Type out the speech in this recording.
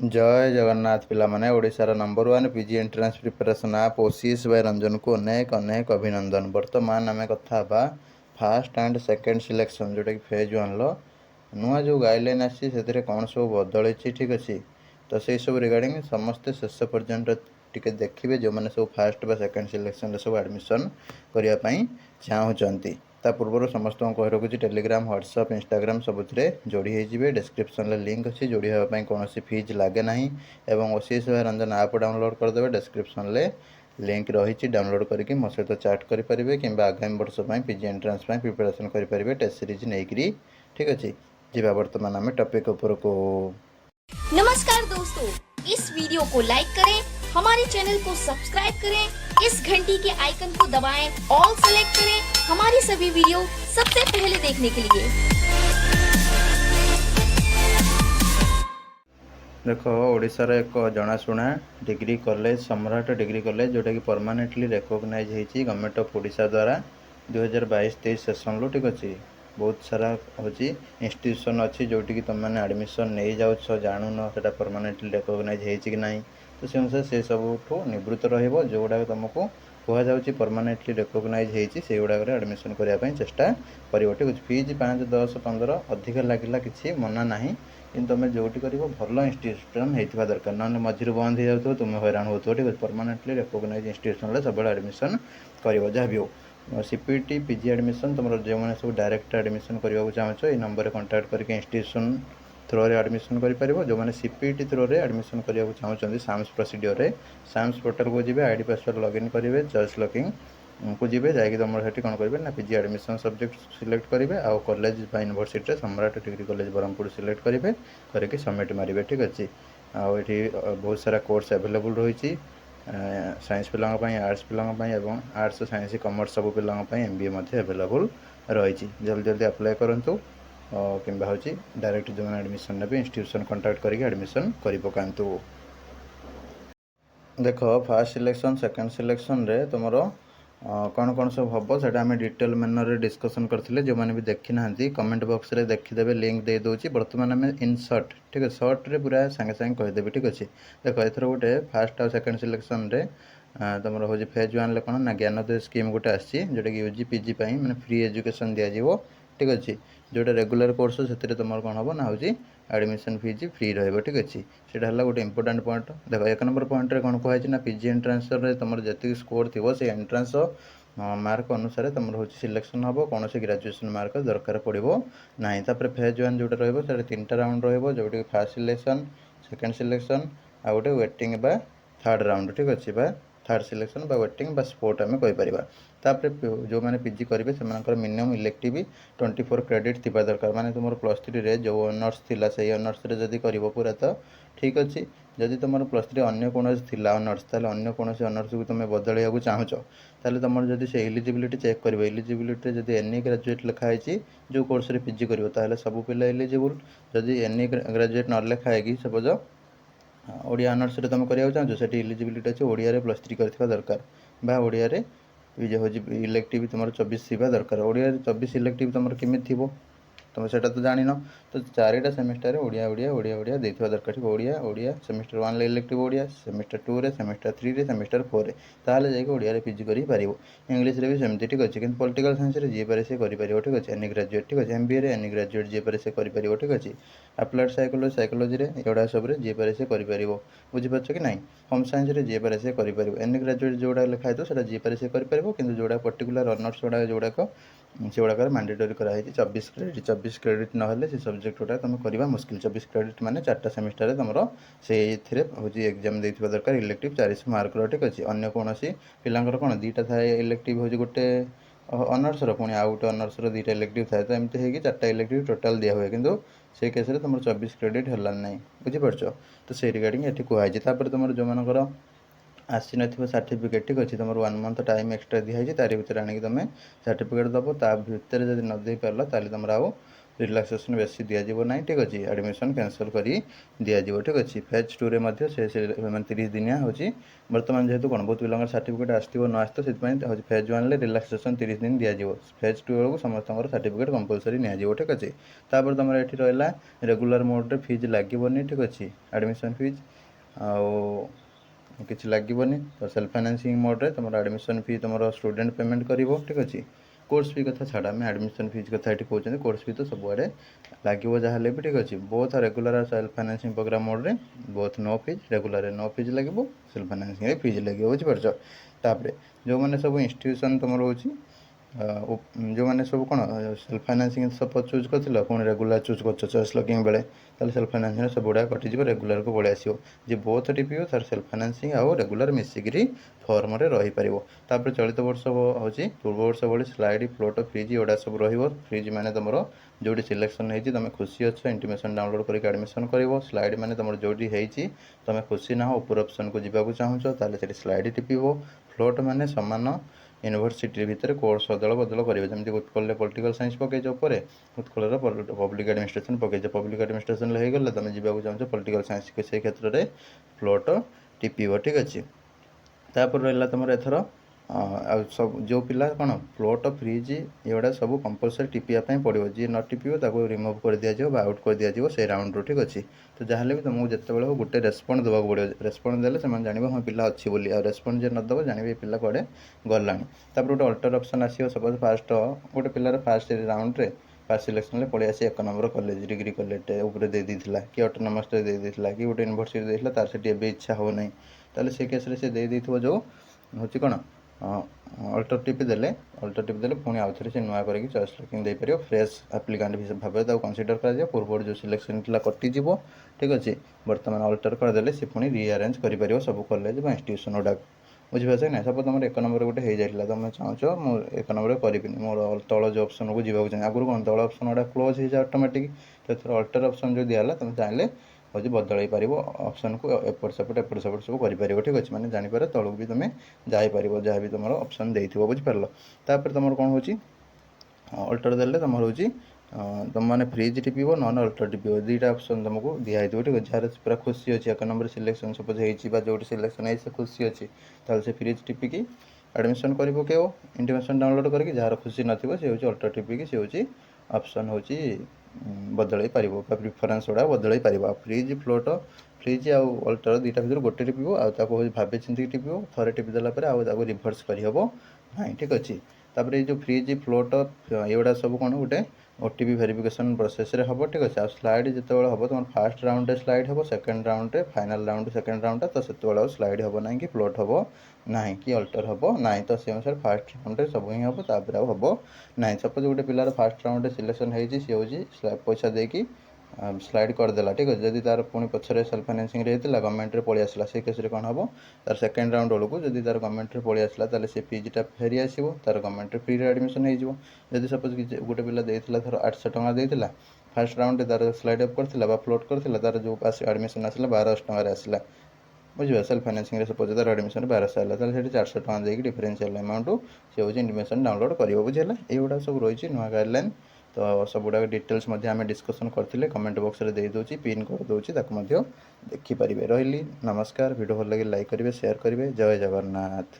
जय जगन्नाथ पिला माने ओडिशार नंबर 1 पीजी एंट्रांस प्रिपरेशन आप ओसीएस बाय रंजन को अनेक अनेक अभिनंदन। वर्तमान आम कथा फास्ट एंड सेकेंड सिलेक्शन जोटा कि फेज 1 नुआ जो गाइडलाइन आसी कौन सब बदली ठीक अच्छे तो से सब रिगार्डिंग समस्ते शेष पर्यंत टिके देखिए जो मैंने सब फास्ट बा सेकेंड सिलेक्शन सब एडमिशन करने चाहूँगी ता पूर्व समस्त कही रखुच्छी टेलीग्राम व्हाट्सअप इंस्टाग्राम सबुरे जोड़ी होइए डिस्क्रिप्शन में लिंक अच्छी जोड़ी होगापी कौन फीज लगे ना और ओसीएस रंजन आप डाउनलोड करदे डिस्क्रिप्शन में लिंक रही डाउनलोड करके मो सहित चैट करेंगे कि आगामी वर्ष पीजी एंट्रांस प्रिपरेशन करेंगे टेस्ट सीरीज नहीं ठीक अच्छे जी वर्तमान आम टॉपिक उपर को। नमस्कार दोस्तों, इस वीडियो को लाइक करें, हमारे चैनल को सब्सक्राइब करें, इस घंटी के आइकन को दबाएं, ऑल सेलेक्ट करें हमारी सभी वीडियो सबसे पहले देखने के लिए। देख ओडिशार एक जनाशुना डिग्री कॉलेज सम्राट डिग्री कॉलेज जोटा कि परमानेंटली रिकॉग्नाइज होती गवर्नमेंट ऑफ ओडिशा द्वारा 2022-23 सेसन लो ठीक अच्छे बहुत सारा होची इंस्टीट्यूशन अच्छी जोटी कि तुम मैंने एडमिशन नहीं जाऊछ जानून से परमानेंटली रिकॉग्नाइज होती कि नहीं तो से अनुसार से सब निवृत्त रहिबो जोगुड़ा तुमको कहुच्छी परमानेंटली रिकॉग्नाइज होती से गुड़ाक एडमिशन करने चेष्टा कर ठीक अच्छे फीज 5, 10, 15 अधिक लगे किसी मना ना कि तुम जो कर भल इंस्टीट्यूशन होता दरकार ना मझे बंद हो जाए तुम हैरान हो ठीक है परमानेंटली रिकॉग्नाइज इंस्टीट्यूशन सब एडमिशन कर जहाँ भी हो सीपीटी पीजी एडमिशन तुम जो मैंने सब डायरेक्ट एडमिशन करने चाहो ये नंबर कंटाक्ट करके इंस्टीट्यूशन थ्रो रे एडमिशन कर जो मैंने सीपीटी थ्रो रे एडमिशन करने चाहते साम्स प्रोसीडियर साम्स पोर्टल को जी आईडी पासवर्ड लॉगिन करेंगे चॉइस लॉकिंग को जी जाकि तुम से कौन करेंगे ना पीजी एडमिशन सब्जेक्ट सिलेक्ट करेंगे आउ कॉलेज यूनिवर्सिटी सम्राट डिग्री कॉलेज ब्रह्मपुर सिलेक्ट करेंगे करके सबमिट मारे ठीक अच्छे आठी बहुत सारा कोर्स अवेलेबल रही साइंस पिलांपाई आर्ट्स पिलांपाई और आर्ट्स साइंस कॉमर्स सब पिलांपाई एमबीए अवेलेबल रही जल्दी जल्दी अप्लाई करूँ कि डायरेक्ट जो एडमिशन ने इंस्टीट्यूशन कंटाक्ट करके एडमिशन कर पकातु। देख फास्ट सिलेक्शन सेकेंड सिलेक्शन रे तुमर कौन कौन सब हम से आम डिटेल मैनर डिस्कसन करते जो मैंने भी देखी ना कमेंट बॉक्स रे देखीदे लिंक दे दूसरी बर्तमान आम इन सर्ट ठीक है सर्ट रे पूरा सांगे सांगे कहीदेवी ठीक अच्छे देख एथर गोटे फास्ट आ सेकेंड सिलेक्शन रे तुम हूँ फेज 1 कौन ना ज्ञानोदय स्कीम गोटे आसी जोटा कि यूजी पीजी मैंने फ्री एजुकेशन दिज्व ठीक अच्छे जोटा रेगुलर कोर्स से तुम कौन हम ना हूँ एडमिशन फीज फ्री रही ठीक अच्छे सीटा है गोटे इंपोर्टाट पॉइंट देख 1 नंबर पॉइंट कौन कहुई ना पीजी एंट्रांस तुम जी स्कोर थी से एंट्रांस मार्क अनुसार तुम हूँ सिलेक्शन हम कौन से ग्रेजुएशन मार्क दरकार पड़ो ना फेज 1 जोटा रही 3टा राउंड रोटे फास्ट सिलेक्शन सेकेंड सिलेक्शन आ गए वेटिंग बा थर्ड राउंड ठीक अच्छे थर्ड सिलेक्शन वेटिंग स्पोर्ट आम कहीपर जो मैंने पीजी करेंगे से मिनिमम इलेक्टिव 24 क्रेडिट थी दरकार माने तुम +3 रे जो ऑनर्स थिला से ऑनर्स रे जदि करिवो पूरा तो ठीक अच्छे जदि तुम +3 अन्य कौन थिला ऑनर्स ताले अन्य कौन ऑनर्स को तुम बदलैया चाहूच ताले तुम जदि से एलिजिबिलिटी चेक कर एलिजिबिलिटी जदि एनी ग्रेजुएट लिखाई जो कोर्स रे पीजी कर सब पिला एलिजिबल जदि एनी ग्रेजुएट न लिखाई सपोज ओडिया ऑनर्स रे तुम करिया चाहूँ से एलिजिबिलिटी अच्छे ओडिया रे +3 करथिबा दरकार बा ओडिया रे ये हूँ इलेक्टिव तुम 24 थी दरकार ओडिया 24 इलेक्टिव तुम केमी थी तुम से तो जान तो 4टा सेमिस्टर ओडिया ओडिया ओडिया ओडिया देखा दरकार Odia Odia semester 1 elective Odia semester 2 रे सेमिस्टर 3 रे सेमिस्टर 4 रे ताले जाके ओडिया रे पीजी करि पारिबो इंग्लिश रे भी सेमती ठीक अच्छे किंतु पॉलिटिकल साइंस रे जे पारे से करि पारिबो ठीक अच्छे एनी ग्रेजुएट ठीक अच्छे एमबीए रे एनी ग्रेजुएट जे पारे से करि पारिबो ठीक अच्छे अप्लाइड साइकोलॉजी रे एडा सब रे जे पारे से करि पारिबो बुझि पाछ कि नहीं होम साइंस रे जे पारे से करि पारिबो एनी ग्रेजुएट जोडा लिखा है तो सेटा जे पारे से करि पारिबो किंतु जोडा पर्टिकुलर ऑनर्स जोडा से गुड़ाक मैंडेटरी कराई 24 क्रेडिट ना से सब्जेक्ट गुड़ा तुम करवा मुस्किल 24 क्रेडिट माने 4टा सेमिस्टर तुम से हूँ एग्जाम देता दरकार इलेक्टिव 400 मार्क ठीक अच्छे अन्य कौन पिलांकर कौन 2टा थाए इलेक्टिव हूँ गोटे ऑनर्स पुणी आउ गोटे ऑनर्स 2टा इलेक्टिव थाए तो एमती है 4टा इलेक्टिव टोटाल दिया हुए किंतु से केस तुम 24 क्रेडिट है ना बुझीपार तो से रिगार्डिंग ये कहुई तुम जो मनकर आसी न सर्टिफिकेट ठीक अच्छे तुम 1 मंथ टाइम एक्सट्रा दिखाई तारी भितर आनिक तुम सर्टिफिकेट दब ता भितर जब न दे पार ताली तुम आउ रिलैक्सेशन बेसी दिज्व ना ठीक अच्छे एडमिशन कैंसल कर दिज्व ठीक अच्छे फेज 2 रे से 30 दिनिया हूँ बर्तमान जेहेतु कौन बहुत पिला सर्टिफिकेट आसो न आस तो फेज 1 रिलैक्सेशन 30 दिन दिज्व फेज 2 बेलू समस्त सर्टिफिकेट कंपलसरी निजी ठीक अच्छे तापर तुम ये रहा रेगुलर मोड फीज लगे ठीक अच्छे एडमिशन फीज आउ किसी लगे तो सेल्फ फाइनेंसिंग मोड रे तुम एडमिशन फी तुम स्टूडेंट पेमेंट कर ठीक अच्छे कोर्स फी कथा छाड़ आम एडमिशन फीज कथा ये कहते कोर्स फी तो सबुआड़े लगे जहाँ भी ठीक अच्छे both regular self financing programme mode रे both no fees regular no fees लगे सेल्फ फाइनेंसिंग फीज लगे बुझीपार तापर जो मैंने सब इंस्टीट्यूशन तुम रोचे जो मैंने सब कौन सेल्फ फाइनेंसिंग सब चूज कर पुणी रेगुलर चूज कर चॉइस लकिंग बेले सेल्फ फाइनेंसिंग सब गुड़ा कटिज रेगुलर को पलि आसो जी बोथ टीपीओ तार सेल्फ फाइनेंसिंग आउ रेगुलर मिसिकी फर्म रे रही पारिबो तापर चलित वर्ष हूँ पूर्व वर्ष भाई स्लाइड फ्लोट फ्रिज एगुड़ा सब फ्रिज मैंने तुम जो सिलेक्शन होती तुम खुशी अच्छे इंटीमेशन डाउनलोड करके एडमिशन कर स्लाइड मैंने तुम जो तुम खुशी ना ऊपर ऑप्शन को जावाक चाहूँ ताले से स्लाइड टिपिबो फ्लोट मैंने सामान यूनिवर्सिटी भितर कोर्स अदल बदल करेंगे जमी उत्कल पॉलिटिकल साइंस पकईच उत्कल पब्लिक एडमिनिस्ट्रेशन पकईच पब्लिक एडमिनिस्ट्रेशन हो गले तुम जावाक चाहूँ पॉलिटिकल साइंस से क्षेत्र में फ्लोट टिपिब ठीक अच्छे तापर रहा तुम एथर सब जो पिला कौन फ्लोट फ्रिज एगुड़ा सब कंपलसरी टिपिया पड़ो जी न टिपिब ताको रिमूव कर दिया आउट कर दिया से राउंड रू ठीक अच्छे तो जहाँ भी तुमको जिते बड़े गोटे रेस्पॉन्ड देवाक पड़ो रेस्पॉन्ड देले से जान हाँ पिला अच्छी बोली आ रेस्पॉन्ड जे नदेव जानवे पिला कड़े गला गोटे अल्टर ऑप्शन आसो सपोज फास्ट गोटे पिलार फास्ट राउंड रे फास्ट सिलेक्शन पलि आसी 1 नंबर कॉलेज डिग्री कॉलेज उपर दे देइथिला कि ऑटोनोमस दे देइथिला कि गोटे यूनिवर्सिटी देइथिला तार से एबे इच्छा हो नहीं ताले से केस रे से दे देइथबो जो होची कोन अल्टर टिपी देले पुणी आउ थे नुआ करके चॉइस लॉकिंग दे पारियो फ्रेश एप्लिकांट भाव कंसीडर कर पूर्व जो सिलेक्शन था कटिज ठीक अच्छे बर्तमान अल्टर करदे से पुणी रिअरेंज कर सब कॉलेज इंस्टीट्यूशन गुड़ा बुझीपार ना सब तुम 1 नंबर गोटे हो जाता तुम चाहो मुझे 1 नंबर करी मोर तल जो ऑप्शन को जावाक चाहिए आगुरी कौन तल ऑप्शन गुड़ा क्लोज हो जाए ऑटोमेटिक तो अल्टर ऑप्शन जो दिया तुम चाहिए हूँ बदल पार ऑप्शन को एपट सेपट सब कर ठीक अच्छे मैंने जापर तलू भी तुम्हें जापर जहाँ भी तुम ऑप्शन दे बुझीपार तापर तुम कौन हो अल्टर देले तुम हूँ तुम मैंने फ्रिज टिपिब नन अल्टर टिपिब दुईटा ऑप्शन तुमको दिखाई ठीक है जहाँ पूरा खुशी अच्छी 1 नंबर सिलेक्शन सपोज हो सिलेक्शन है खुशी अच्छी ताल से फ्रिज टिपिकी एडमिशन कर पकेब इंटीमेशन डाउनलोड करके जार खुशी नथिबो से हूँ अल्टर टिपिकी से हूँ ऑप्शन हूँ बदल पार प्रिफरेन्स गुड़ा बदल पार फ्रिज फ्लोट फ्रिज आउ अल्टर दुईटा भर गोटे टिपिब आउ भावे चिंतिक टिपिब थे टिपिदेला आउ रिभर्स करहब ना ठीक अच्छे तापर ये जो फ्रिज फ्लोट एगुड़ा सब कौन गोटे ओटीपी वेरिफिकेशन प्रोसेस रे हम ठीक अच्छे स्लाइड जिते हम तुम फास्ट राउंड रे स्लाइड हम सेकेंड राउंड रे फाइनल राउंड सेकेंड राउंड तो से स्लाइड हम ना कि फ्लोट हम ना कि अल्टर हम ना तो से अनुसार फास्ट राउंड रे सब ही हम तापर हम ना सपोज गोटे पिलार फास्ट राउंड रे सिलेक्शन होती सी हूँ पैसा देकी स्लाइड करदेला ठीक अच्छे जदि तार पुणी पछरे सेल्फ फाइनेंसिंग होता गवर्नमेंट पलि आसला से केस कौन हम तार सेकेंड राउंड बेलू जदि तार गवर्नमेंट पलि आसला ताले से फीजटा फेरी आसो तार गवर्नमेंट फ्री एडमिशन हो जदि सपोज कि गोटे पिला देइथिला थर 800 टଙ୍କା देइथिला फास्ट राउंड तार स्लाइड अप करथिला फ्लोट करथिला तार जो पास एडमिशन आसला 1200 टଙ୍କା आसला बुझे सेल्फ फाइनेंसिंग सपोज तार एडमिशन 1200 आला ताले 400 टଙ୍କା देकी डिफरेंशियल अमाउंट से हूँ इंटीमेशन डाउनलोड कर बुझेगा युवा सब रही नुआ गाइडलाइन तो सब गुड़ा डिटेल्स आम डिस्कसन करते कमेंट बॉक्स रे दे दूची पिन कर दूची देखिपारे रही नमस्कार वीडियो भल लगे लाइक करेंगे शेयर करेंगे जय जगन्नाथ।